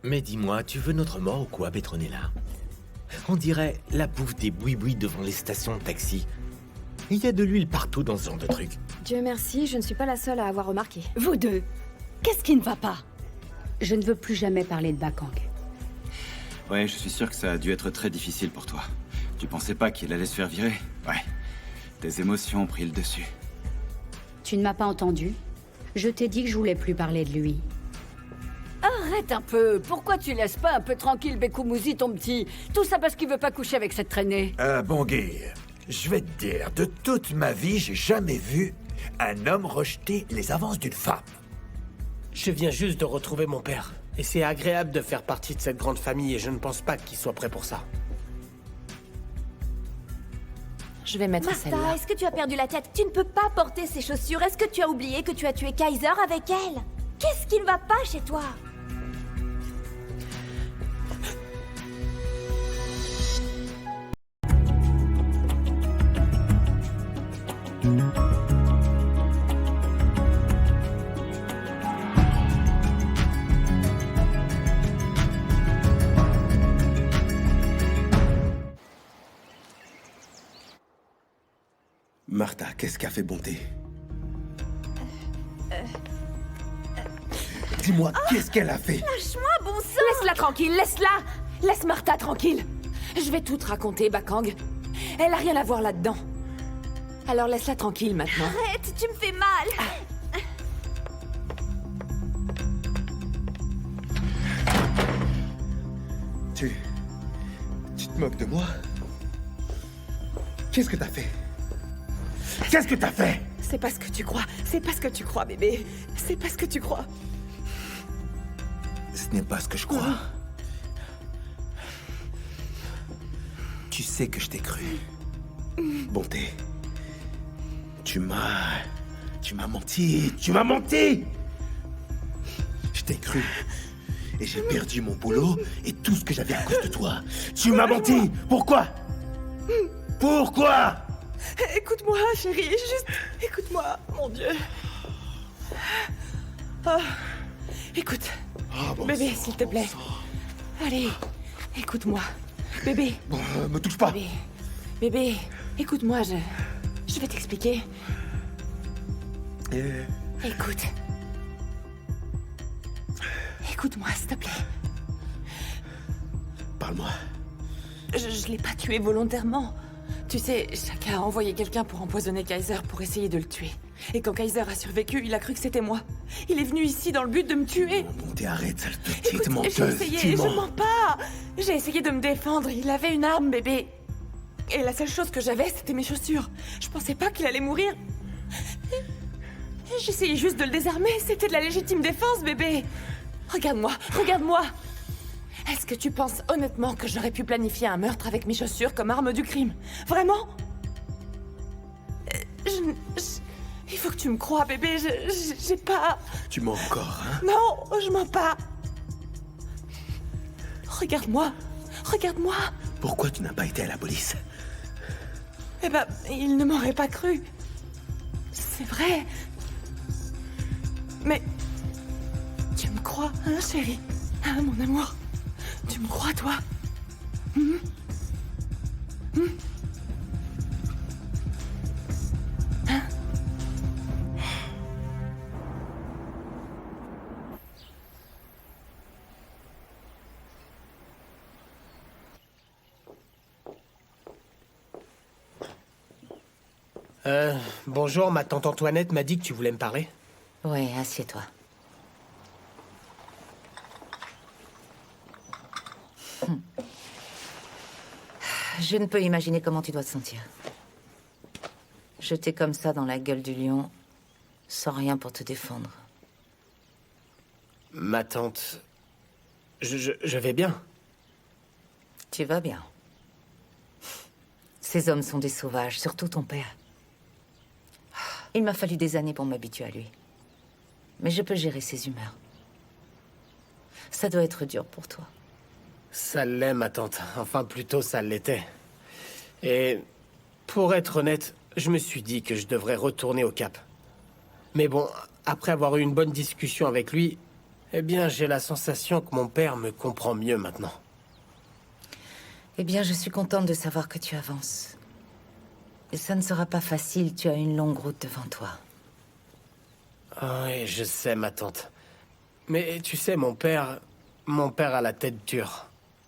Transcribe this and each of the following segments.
Mais dis-moi, tu veux notre mort ou quoi, Petronella? On dirait la bouffe des boui-boui devant les stations de taxi. Il y a de l'huile partout dans ce genre de truc. Dieu merci, je ne suis pas la seule à avoir remarqué. Vous deux, qu'est-ce qui ne va pas? Je ne veux plus jamais parler de Bakang. Ouais, je suis sûr que ça a dû être très difficile pour toi. Tu pensais pas qu'il allait se faire virer? Ouais. Tes émotions ont pris le dessus. Tu ne m'as pas entendu? Je t'ai dit que je voulais plus parler de lui. Arrête un peu. Pourquoi tu laisses pas un peu tranquille Bekoumouzi, ton petit? Tout ça parce qu'il veut pas coucher avec cette traînée. Bangui, je vais te dire, de toute ma vie, j'ai jamais vu un homme rejeter les avances d'une femme. Je viens juste de retrouver mon père. Et c'est agréable de faire partie de cette grande famille et je ne pense pas qu'il soit prêt pour ça. Je vais mettre Martha, celle-là. est-ce que tu as perdu la tête? Tu ne peux pas porter ces chaussures. Est-ce que tu as oublié que tu as tué Kaiser avec elle? Qu'est-ce qui ne va pas chez toi? Martha, qu'est-ce qu'a fait Bonté? Dis-moi, qu'est-ce qu'elle a fait? Lâche-moi, bon sang! Laisse-la tranquille, laisse-la! Laisse Martha tranquille! Je vais tout te raconter, Bakang. Elle a rien à voir là-dedans. Alors laisse-la tranquille maintenant. Arrête, tu me fais mal! Tu te moques de moi? Qu'est-ce que t'as fait? Qu'est-ce que t'as fait? C'est pas ce que tu crois. C'est pas ce que tu crois, bébé. C'est pas ce que tu crois. Ce n'est pas ce que je crois. Tu sais que je t'ai cru. Bonté. Tu m'as menti. Tu m'as menti! Je t'ai cru. Et j'ai perdu mon boulot et tout ce que j'avais à cause de toi. Tu m'as menti! Pourquoi? Pourquoi? Écoute-moi, chérie. Juste écoute-moi, mon Dieu. Ah. Écoute. Oh, bon Bébé, sang, s'il te plaît. bon sang. Allez, écoute-moi. Bébé, Bon, me touche pas. bébé, écoute-moi, je vais t'expliquer. Écoute. Écoute-moi, s'il te plaît. Parle-moi. Je l'ai pas tué volontairement. Tu sais, Shaka a envoyé quelqu'un pour empoisonner Kaiser pour essayer de le tuer. Et quand Kaiser a survécu, il a cru que c'était moi. Il est venu ici dans le but de me tuer. Bonté, arrête, sale petite Écoute, j'ai menteuse. essayé, Tu je mens. mens pas. J'ai essayé de me défendre, il avait une arme, bébé. Et la seule chose que j'avais, c'était mes chaussures. Je pensais pas qu'il allait mourir. J'essayais juste de le désarmer, c'était de la légitime défense, bébé. Regarde-moi, regarde-moi. Est-ce que tu penses honnêtement que j'aurais pu planifier un meurtre avec mes chaussures comme arme du crime? Vraiment? Il faut que tu me crois, bébé, j'ai pas... Tu mens encore, hein? Non, je mens pas. Regarde-moi, regarde-moi. Pourquoi tu n'as pas été à la police? Eh ben, il ne m'aurait pas cru. C'est vrai. Mais... Tu me crois, hein, chérie? Hein, mon amour? Tu me crois, toi? Hein? Bonjour, ma tante Antoinette m'a dit que tu voulais me parler. Oui, assieds-toi. Je ne peux imaginer comment tu dois te sentir. Jeter comme ça dans la gueule du lion, sans rien pour te défendre. Ma tante... Je vais bien. Tu vas bien. Ces hommes sont des sauvages, surtout ton père. Il m'a fallu des années pour m'habituer à lui. Mais je peux gérer ses humeurs. Ça doit être dur pour toi. Ça l'est, ma tante. Enfin, plutôt, ça l'était. Et pour être honnête, je me suis dit que je devrais retourner au Cap. Mais bon, après avoir eu une bonne discussion avec lui, Eh bien, j'ai la sensation que mon père me comprend mieux maintenant. Eh bien, je suis contente de savoir que tu avances. Et ça ne sera pas facile, tu as une longue route devant toi. Ah oui, je sais, ma tante. Mais tu sais, mon père a la tête dure.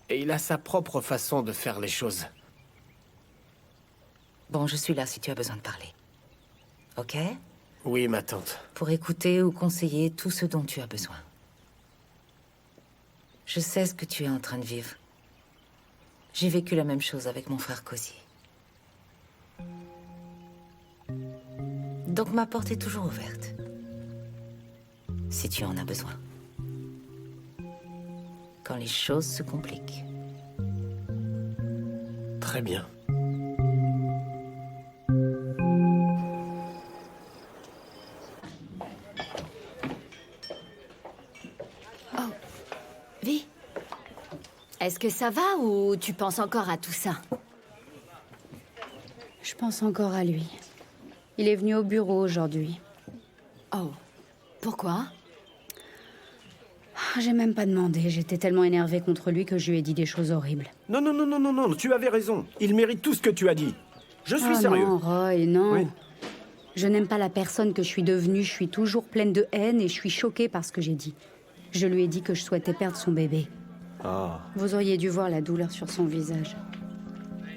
Et il a sa propre façon de faire les choses. Bon, je suis là si tu as besoin de parler. Ok? Oui, ma tante. Pour écouter ou conseiller tout ce dont tu as besoin. Je sais ce que tu es en train de vivre. J'ai vécu la même chose avec mon frère Cozy. Donc ma porte est toujours ouverte. Si tu en as besoin. Quand les choses se compliquent. Très bien. Vi, est-ce que ça va ou tu penses encore à tout ça? Je pense encore à lui. Il est venu au bureau aujourd'hui. Oh, pourquoi? J'ai même pas demandé. J'étais tellement énervée contre lui que je lui ai dit des choses horribles. Non, non, non, non, non, non, tu avais raison. Il mérite tout ce que tu as dit. Je suis Ah sérieux. non, Roy, non. Oui. Je n'aime pas la personne que je suis devenue. Je suis toujours pleine de haine et je suis choquée par ce que j'ai dit. Je lui ai dit que je souhaitais perdre son bébé. Ah. Vous auriez dû voir la douleur sur son visage.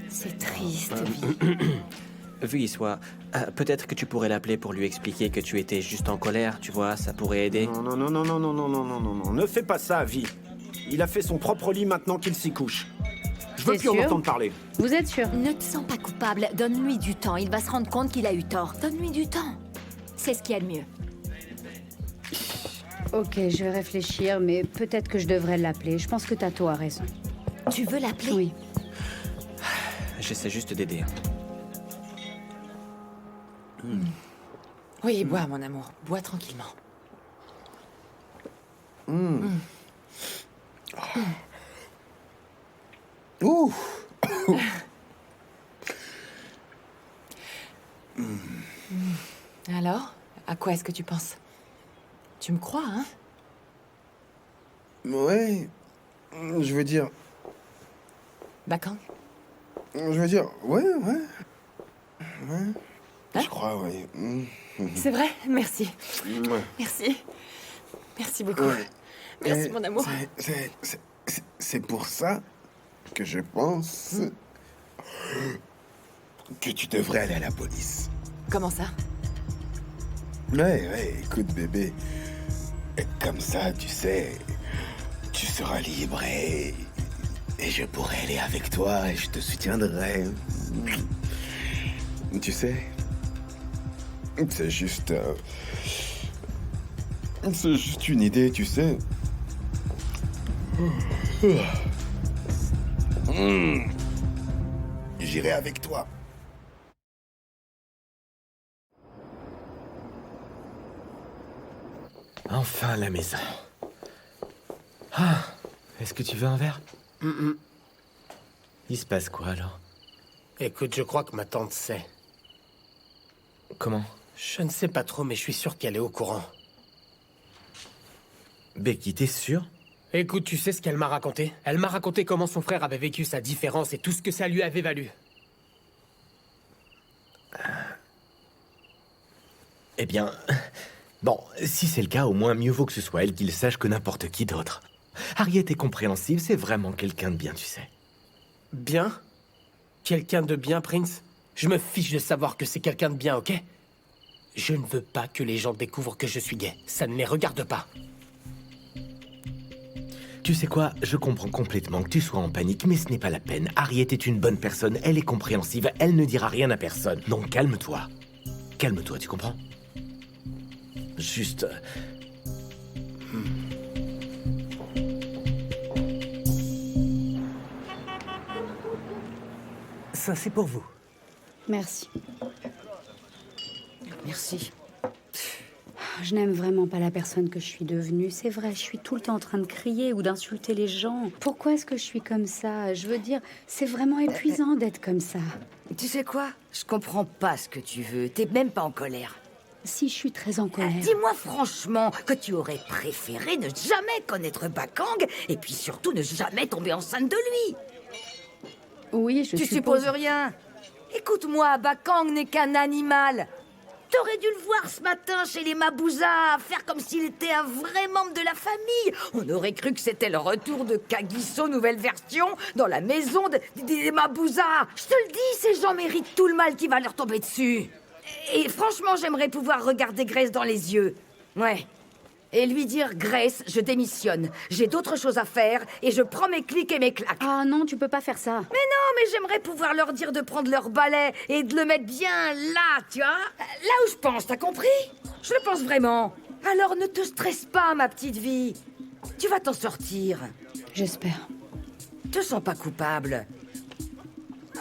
C'est triste, Vi. Vi, soit. Peut-être que tu pourrais l'appeler pour lui expliquer que tu étais juste en colère, tu vois, ça pourrait aider. Non, non, non, non, non, non, non, non, non, non, non. Ne fais pas ça, Vi. Il a fait son propre lit maintenant qu'il s'y couche. Je veux T'es plus en sûr entendre parler. Vous êtes sûr? Ne te sens pas coupable. Donne-lui du temps. Il va se rendre compte qu'il a eu tort. Donne-lui du temps. C'est ce qu'il y a de mieux. Ok, je vais réfléchir, mais peut-être que je devrais l'appeler. Je pense que Tato a raison. Tu veux l'appeler? Oui. J'essaie juste d'aider. Oui, bois, mon amour. Bois tranquillement. Ouh. Alors, à quoi est-ce que tu penses? Tu me crois, hein? Ouais. Je veux dire... Bah quand? Je veux dire... Ouais, ouais. Ouais. Hein? Je crois, ouais. C'est vrai? Merci. Ouais. Merci. Merci beaucoup. Ouais. Merci, Et mon amour. C'est pour ça que je pense que tu devrais aller à la police. Comment ça? Ouais, écoute, bébé. Comme ça, tu sais, tu seras libre et je pourrai aller avec toi et je te soutiendrai. Tu sais, c'est juste une idée, tu sais. J'irai avec toi. Enfin la maison. Ah, est-ce que tu veux un verre? Il se passe quoi alors? Écoute, je crois que ma tante sait. Comment? Je ne sais pas trop, mais je suis sûr qu'elle est au courant. Becky, t'es sûr? Écoute, tu sais ce qu'elle m'a raconté? Elle m'a raconté comment son frère avait vécu sa différence et tout ce que ça lui avait valu. Eh bien... Bon, si c'est le cas, au moins mieux vaut que ce soit elle qui le sache que n'importe qui d'autre. Harriet est compréhensive, c'est vraiment quelqu'un de bien, tu sais. Bien? Quelqu'un de bien, Prince? Je me fiche de savoir que c'est quelqu'un de bien, ok? Je ne veux pas que les gens découvrent que je suis gay. Ça ne les regarde pas. Tu sais quoi, je comprends complètement que tu sois en panique, mais ce n'est pas la peine. Harriet est une bonne personne, elle est compréhensive, elle ne dira rien à personne. Donc calme-toi. Calme-toi, tu comprends? Juste... Ça, c'est pour vous. Merci. Merci. Je n'aime vraiment pas la personne que je suis devenue. C'est vrai, je suis tout le temps en train de crier ou d'insulter les gens. Pourquoi est-ce que je suis comme ça? Je veux dire, c'est vraiment épuisant d'être comme ça. Tu sais quoi? Je comprends pas ce que tu veux. T'es même pas en colère. Si je suis très en colère. Dis-moi franchement que tu aurais préféré ne jamais connaître Bakang et puis surtout ne jamais tomber enceinte de lui. Oui, je Tu suppose. supposes rien. Écoute-moi, Bakang n'est qu'un animal. T'aurais dû le voir ce matin chez les Mabouza, faire comme s'il était un vrai membre de la famille. On aurait cru que c'était le retour de Kagiso, nouvelle version, dans la maison des Mabouza. Je te le dis, ces gens méritent tout le mal qui va leur tomber dessus. Et franchement, j'aimerais pouvoir regarder Grace dans les yeux. Ouais. Et lui dire, Grace, je démissionne. J'ai d'autres choses à faire et je prends mes clics et mes claques. Ah non, tu peux pas faire ça. Mais non, mais j'aimerais pouvoir leur dire de prendre leur balai et de le mettre bien là, tu vois. Là où je pense, t'as compris? Je le pense vraiment. Alors ne te stresse pas, ma petite vie. Tu vas t'en sortir. J'espère. Te sens pas coupable.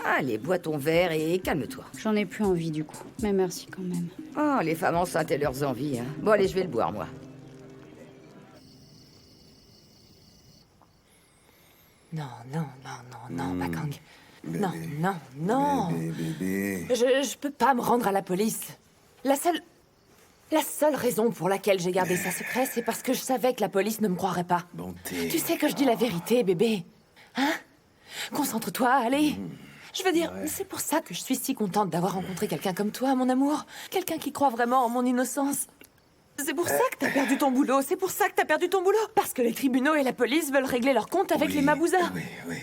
Allez, bois ton verre et calme-toi. J'en ai plus envie du coup. Mais merci quand même. Oh, les femmes enceintes et leurs envies, hein. Bon, allez, je vais le boire, moi. Non, non, non, non, non, Bakang. Non, non, non. Je peux pas me rendre à la police. La seule raison pour laquelle j'ai gardé ça secret, c'est parce que je savais que la police ne me croirait pas. Bonté. Tu sais que je dis la vérité, bébé. Hein? Concentre-toi, allez. Je veux dire, c'est pour ça que je suis si contente d'avoir rencontré quelqu'un comme toi, mon amour. Quelqu'un qui croit vraiment en mon innocence. C'est pour ça que t'as perdu ton boulot. C'est pour ça que t'as perdu ton boulot. Parce que les tribunaux et la police veulent régler leur compte avec les Mabouza. Oui.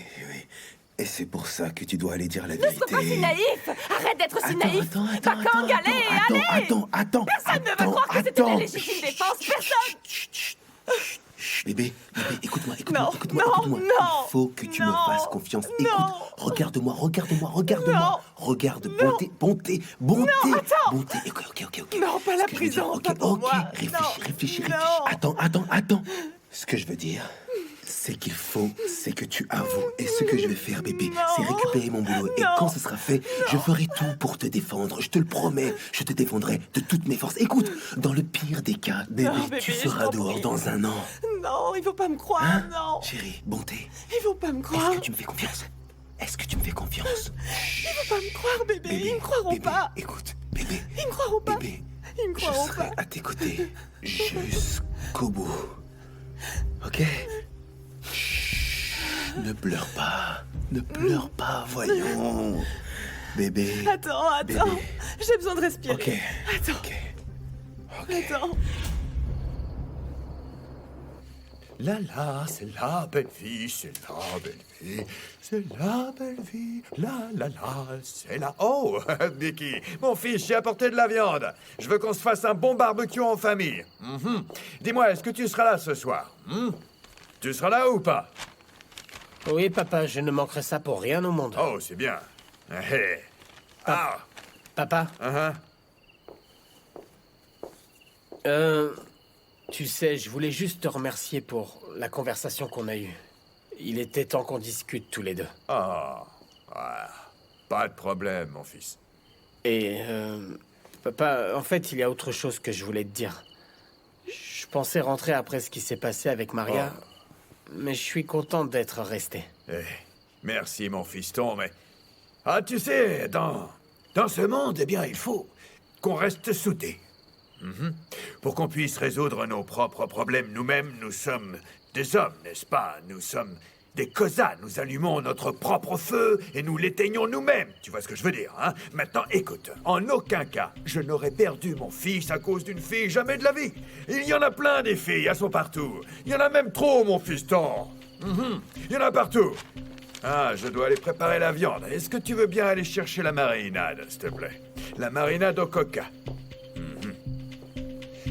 Et c'est pour ça que tu dois aller dire la Ne vérité. sois pas si naïf. Arrête d'être si naïf. Bakang, allez. Attends. Personne ne va croire que c'était une légitime défense. Personne. Bébé, écoute-moi. Non. Il faut que tu me fasses confiance. Écoute, regarde-moi. Regarde, bonté. Non, attends. Bonté, ok. Non, pas la prison, pas pour moi. Réfléchis. Non. Attends. Ce que je veux dire, c'est que tu avoues. Et ce que je vais faire, bébé, c'est récupérer mon boulot. Et quand ce sera fait, je ferai tout pour te défendre. Je te le promets. Je te défendrai de toutes mes forces. Écoute, dans le pire des cas, bébé, tu seras dehors dans un an. Non, il faut pas me croire, non. Chérie, bonté. Il faut pas me croire. Est-ce que tu me fais confiance? Il faut pas me croire, bébé. Ils me croiront pas. Écoute, bébé. Ils me croiront pas. Bébé, Ils me croiront je serai pas. à tes côtés jusqu'au bout. Ok? Chut, ne pleure pas, voyons. Bébé. Attends. Bébé. J'ai besoin de respirer. Ok. Attends. La, c'est la belle vie, c'est la belle vie, c'est la belle vie, la, c'est la... Oh, Mickey, mon fils, j'ai apporté de la viande. Je veux qu'on se fasse un bon barbecue en famille. Dis-moi, est-ce que tu seras là ce soir? Tu seras là ou pas? Oui, papa, je ne manquerai ça pour rien au monde. Oh, c'est bien. Hey. Ah. Papa? Tu sais, je voulais juste te remercier pour la conversation qu'on a eue. Il était temps qu'on discute tous les deux. Ah, pas de problème, mon fils. Et, papa, en fait, il y a autre chose que je voulais te dire. Je pensais rentrer après ce qui s'est passé avec Maria, mais je suis content d'être resté. Merci, mon fiston, mais... Ah, tu sais, dans ce monde, eh bien, il faut qu'on reste soudés. Pour qu'on puisse résoudre nos propres problèmes nous-mêmes, nous sommes des hommes, n'est-ce pas? Nous sommes des Kosa, nous allumons notre propre feu et nous l'éteignons nous-mêmes. Tu vois ce que je veux dire, hein? Maintenant, écoute, en aucun cas, je n'aurais perdu mon fils à cause d'une fille, jamais de la vie. Il y en a plein des filles, elles sont partout. Il y en a même trop, mon fiston. Il y en a partout. Ah, je dois aller préparer la viande. Est-ce que tu veux bien aller chercher la marinade, s'il te plaît? La marinade au coca.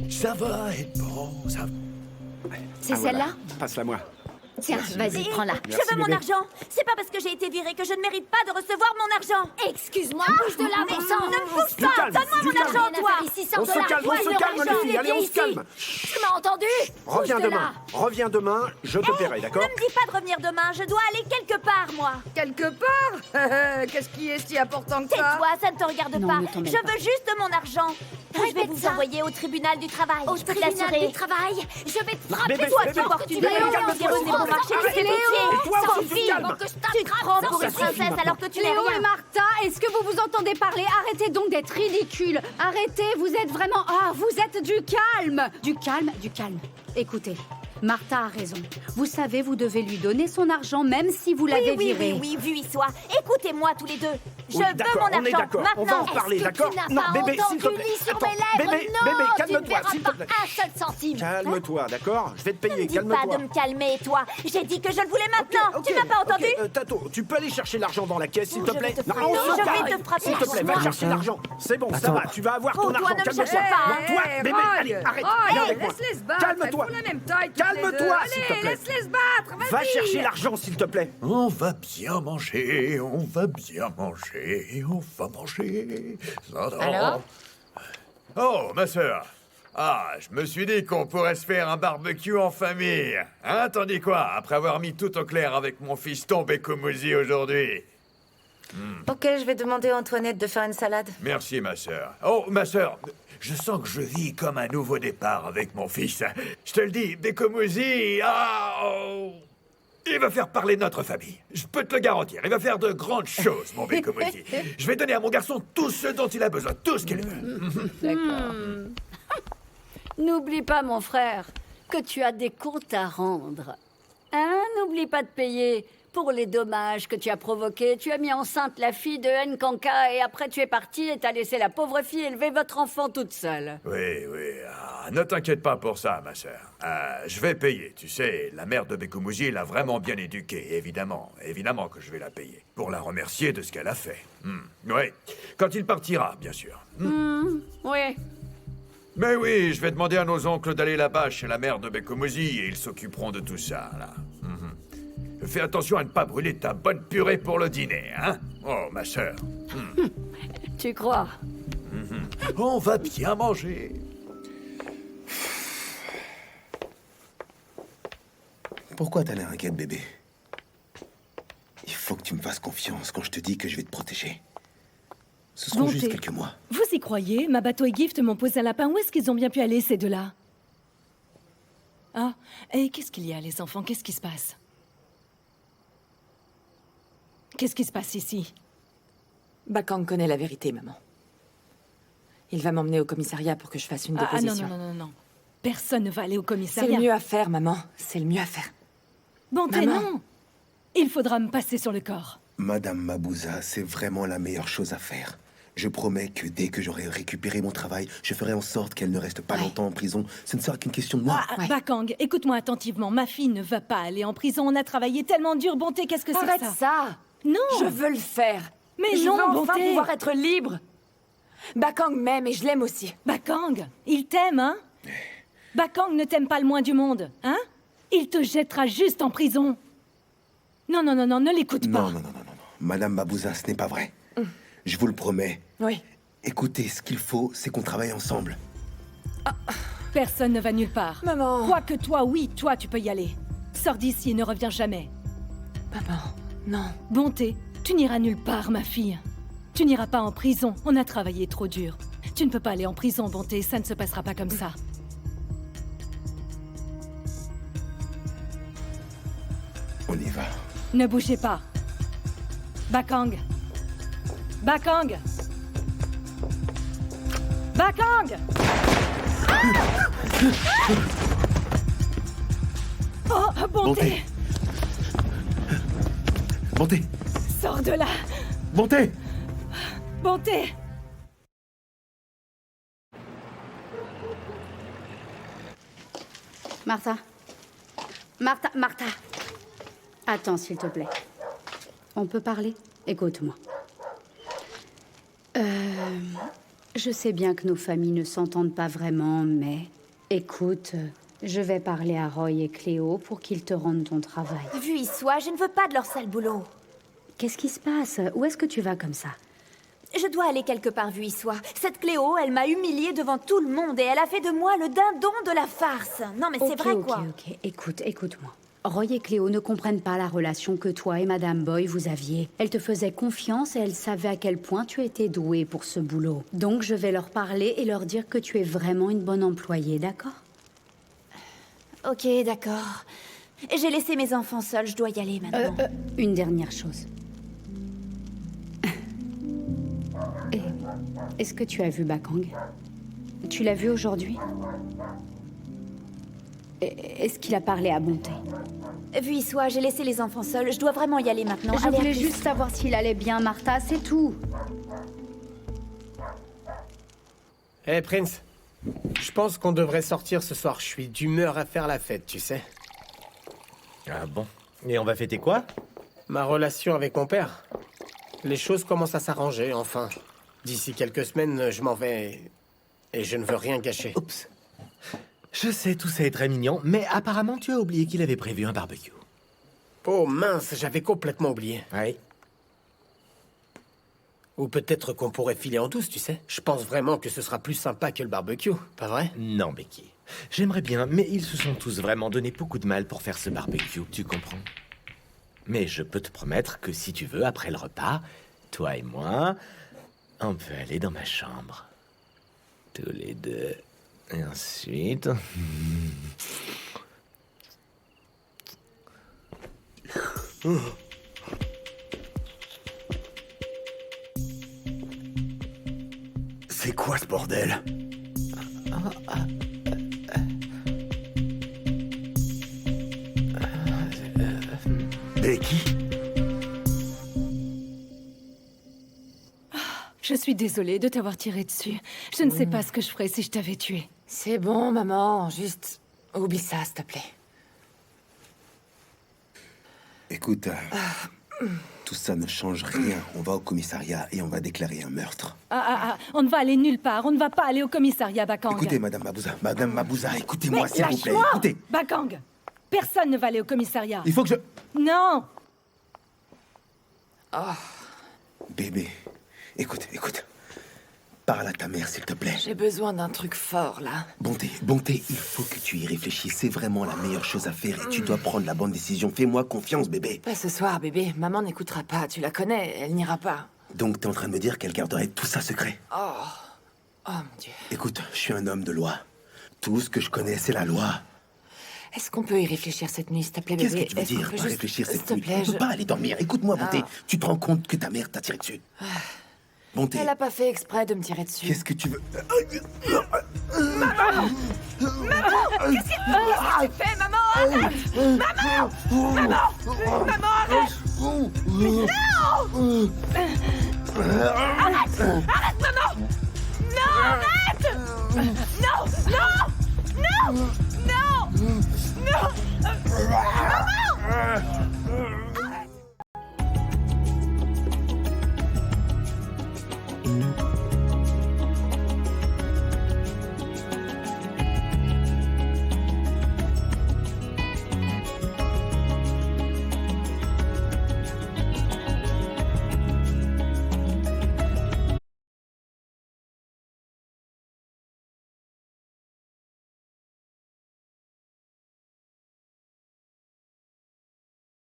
Ça va être bon, ça... C'est celle-là? Passe-la moi. Tiens, vas-y, prends-la. Merci, Je veux mon bébé. argent. C'est pas parce que j'ai été virée que je ne mérite pas de recevoir mon argent. Excuse-moi, bouge de là, bon sang. Ne bouge Du pas. calme, Donne-moi du mon calme. argent, toi. Ici, On se calme, les filles. Allez, on se calme. Tu m'as entendu? Reviens Bouge de demain. là. Reviens demain, je te paierai, d'accord? Ne me dis pas de revenir demain. Je dois aller quelque part, moi. Quelque part? Qu'est-ce qui est si important que ça? Tais-toi, ça ne te regarde Non, pas. ne t'en mêle Je pas. veux juste mon argent. Je vais vous envoyer au tribunal du travail. Au tribunal du travail? Je vais te frapper, Bébé, toi, bébé, tu portes bébé, une calme-toi, violence calme-toi, marché de tes Toi, pieds. tu te calmes. Avant que je t'attrape, tu te prends pour une princesse alors que tu n'es Léo et rien. Martha, est-ce que vous vous entendez parler? Arrêtez donc d'être ridicule. Arrêtez, vous êtes vraiment... Ah, vous êtes du calme. Du calme, du calme. Écoutez, Martha a raison. Vous savez, vous devez lui donner son argent même si vous l'avez viré. Oui, vu y soit. Écoutez-moi tous les deux. Je Oui, veux d'accord, mon on est argent. d'accord. Maintenant, On va en parler, est-ce que d'accord? tu n'as Non, pas bébé, s'il te entendu plaît. ni sur Attends, mes lèvres? bébé, Non, bébé, tu calme-toi, ne verras s'il te pas plaît. un seul centime. Calme-toi, d'accord? Je vais te Ne payer, me dis pas calme-toi. de me calmer, toi. J'ai dit que je le voulais maintenant. Tu m'as pas entendu? Tato, tu peux aller chercher l'argent dans la caisse, s'il te Je plaît? vais te Non, frapper. on se Je vais calme. te frapper. S'il te plaît, va Attends. chercher l'argent. C'est bon, ça Attends. va, tu vas avoir ton Oh, toi, argent, ne me calme-toi. cherche pas. Non, toi, bébé, allez, arrête, viens avec moi. Laisse-les se battre. Calme-toi. Elles font la même taille toutes les deux. Calme-toi, s'il te Allez, plaît. laisse-les se battre. Va Vas-y. chercher l'argent, s'il te plaît. On va bien manger, on va bien manger, on va manger. Alors? Oh, ma sœur. Ah, je me suis dit qu'on pourrait se faire un barbecue en famille. Hein, t'en dis quoi, après avoir mis tout au clair avec mon fiston Bekoumouzi aujourd'hui? Ok, je vais demander à Antoinette de faire une salade. Merci, ma sœur. Oh, ma sœur, je sens que je vis comme un nouveau départ avec mon fils. Je te le dis, Bekoumouzi, il va faire parler notre famille. Je peux te le garantir. Il va faire de grandes choses, mon Bekoumouzi. Je vais donner à mon garçon tout ce dont il a besoin, tout ce qu'il veut. D'accord. N'oublie pas, mon frère, que tu as des comptes à rendre. Hein? N'oublie pas de payer pour les dommages que tu as provoqués. Tu as mis enceinte la fille de Nkanka et après tu es parti et t'as laissé la pauvre fille élever votre enfant toute seule. Oui, oui. Ne t'inquiète pas pour ça, ma sœur. Je vais payer. Tu sais, la mère de Bekoumouzi l'a vraiment bien éduquée, évidemment. Évidemment que je vais la payer. Pour la remercier de ce qu'elle a fait. Oui. Quand il partira, bien sûr. Oui. Mais oui, je vais demander à nos oncles d'aller là-bas chez la mère de Bekoumouzi et ils s'occuperont de tout ça, là. Fais attention à ne pas brûler ta bonne purée pour le dîner, hein? Oh, ma sœur. Tu crois? On va bien manger. Pourquoi t'as l'air inquiète, bébé? Il faut que tu me fasses confiance quand je te dis que je vais te protéger. Ce seront juste quelques mois. Vous y croyez? Ma bateau et Gift m'ont posé un lapin. Où est-ce qu'ils ont bien pu aller, ces deux-là? Ah, et qu'est-ce qu'il y a, les enfants? Qu'est-ce qui se passe? Qu'est-ce qui se passe ici? Bakang connaît la vérité, maman. Il va m'emmener au commissariat pour que je fasse une déposition. Non. Personne ne va aller au C'est commissariat. le mieux à faire, maman. C'est le mieux à faire. Bonté, Maman. non! Il faudra me passer sur le corps. Madame Mabouza, c'est vraiment la meilleure chose à faire. Je promets que dès que j'aurai récupéré mon travail, je ferai en sorte qu'elle ne reste pas longtemps en prison. Ce ne sera qu'une question de moi. Bakang, écoute-moi attentivement. Ma fille ne va pas aller en prison. On a travaillé tellement dur. Bonté, qu'est-ce que c'est Arrête que ça? ça! Non! Je veux le faire. Mais je non, veux enfin Bonté! pouvoir être libre. Bakang m'aime et je l'aime aussi. Bakang, il t'aime, hein? Bakang ne t'aime pas le moins du monde, hein? Il te jettera juste en prison. Non, ne l'écoute pas. Non. Madame Mabouza, ce n'est pas vrai. Je vous le promets. Oui. Écoutez, ce qu'il faut, c'est qu'on travaille ensemble. Personne ne va nulle part. Maman. Quoique toi, oui, toi, tu peux y aller. Sors d'ici et ne reviens jamais. Maman, non. Bonté, tu n'iras nulle part, ma fille. Tu n'iras pas en prison. On a travaillé trop dur. Tu ne peux pas aller en prison, Bonté. Ça ne se passera pas comme ça. On y va. Ne bougez pas. Bakang. Bakang. Bakang. Oh, Bonté. Bonté. Sors de là. Bonté. Bonté. Martha. Attends, s'il te plaît. On peut parler? Écoute-moi. Je sais bien que nos familles ne s'entendent pas vraiment, mais... Écoute, je vais parler à Roy et Cléo pour qu'ils te rendent ton travail. Vu y soit, je ne veux pas de leur sale boulot. Qu'est-ce qui se passe? Où est-ce que tu vas comme ça? Je dois aller quelque part, vu y soit. Cette Cléo, elle m'a humiliée devant tout le monde et elle a fait de moi le dindon de la farce. Non, mais c'est vrai, quoi. Ok. Écoute-moi. Roy et Cléo ne comprennent pas la relation que toi et Madame Boy vous aviez. Elle te faisait confiance et elle savait à quel point tu étais douée pour ce boulot. Donc je vais leur parler et leur dire que tu es vraiment une bonne employée, d'accord? Ok, d'accord. J'ai laissé mes enfants seuls, je dois y aller maintenant. Une dernière chose. Est-ce que tu as vu Bakang? Tu l'as vu aujourd'hui? Est-ce qu'il a parlé à Bonté? Vu y soit, j'ai laissé les enfants seuls, je dois vraiment y aller maintenant. Je Allez, à voulais plus. juste savoir s'il allait bien, Martha, c'est tout. Hé, Prince. Je pense qu'on devrait sortir ce soir. Je suis d'humeur à faire la fête, tu sais. Ah bon? Et on va fêter quoi? Ma relation avec mon père. Les choses commencent à s'arranger, enfin. D'ici quelques semaines, je m'en vais... Et je ne veux rien gâcher. Oups. Je sais, tout ça est très mignon, mais apparemment tu as oublié qu'il avait prévu un barbecue. Oh mince, j'avais complètement oublié. Oui. Ou peut-être qu'on pourrait filer en douce, tu sais. Je pense vraiment que ce sera plus sympa que le barbecue, pas vrai? Non, Becky. J'aimerais bien, mais ils se sont tous vraiment donné beaucoup de mal pour faire ce barbecue, tu comprends? Mais je peux te promettre que si tu veux, après le repas, toi et moi, on peut aller dans ma chambre. Tous les deux. Et ensuite... C'est quoi ce bordel? Becky? Je suis désolée de t'avoir tiré dessus. Je ne sais pas ce que je ferais si je t'avais tué. C'est bon, maman. Juste oublie ça, s'il te plaît. Écoute, tout ça ne change rien. On va au commissariat et on va déclarer un meurtre. On ne va aller nulle part. On ne va pas aller au commissariat, Bakang. Écoutez, Madame Mabouza. Madame Mabouza, écoutez-moi, Mais s'il vous plaît. lâche-moi, Écoutez. Bakang. Personne ne va aller au commissariat. Il faut que je... Non. Bébé, écoute. Parle à ta mère, s'il te plaît. J'ai besoin d'un truc fort, là. Bonté, il faut que tu y réfléchisses. C'est vraiment la meilleure chose à faire et tu dois prendre la bonne décision. Fais-moi confiance, bébé. Pas ce soir, bébé. Maman n'écoutera pas. Tu la connais. Elle n'ira pas. Donc, t'es en train de me dire qu'elle garderait tout ça secret? Oh mon Dieu. Écoute, je suis un homme de loi. Tout ce que je connais, c'est la loi. Est-ce qu'on peut y réfléchir cette nuit, s'il te plaît, bébé? Qu'est-ce que tu veux Est-ce qu'on dire peut par juste- réfléchir s'il cette te nuit? plaît, On peut pas aller dormir. Écoute-moi, Bonté. Tu te rends compte que ta mère t'a tiré dessus? Bonté, Elle a pas fait exprès de me tirer dessus. qu'est-ce que tu veux? Maman! Qu'est-ce que tu fais, maman? Arrête! Maman! Arrête! Non! Arrête! Arrête, maman! Non, arrête! Non! Non! Non! Non! Maman!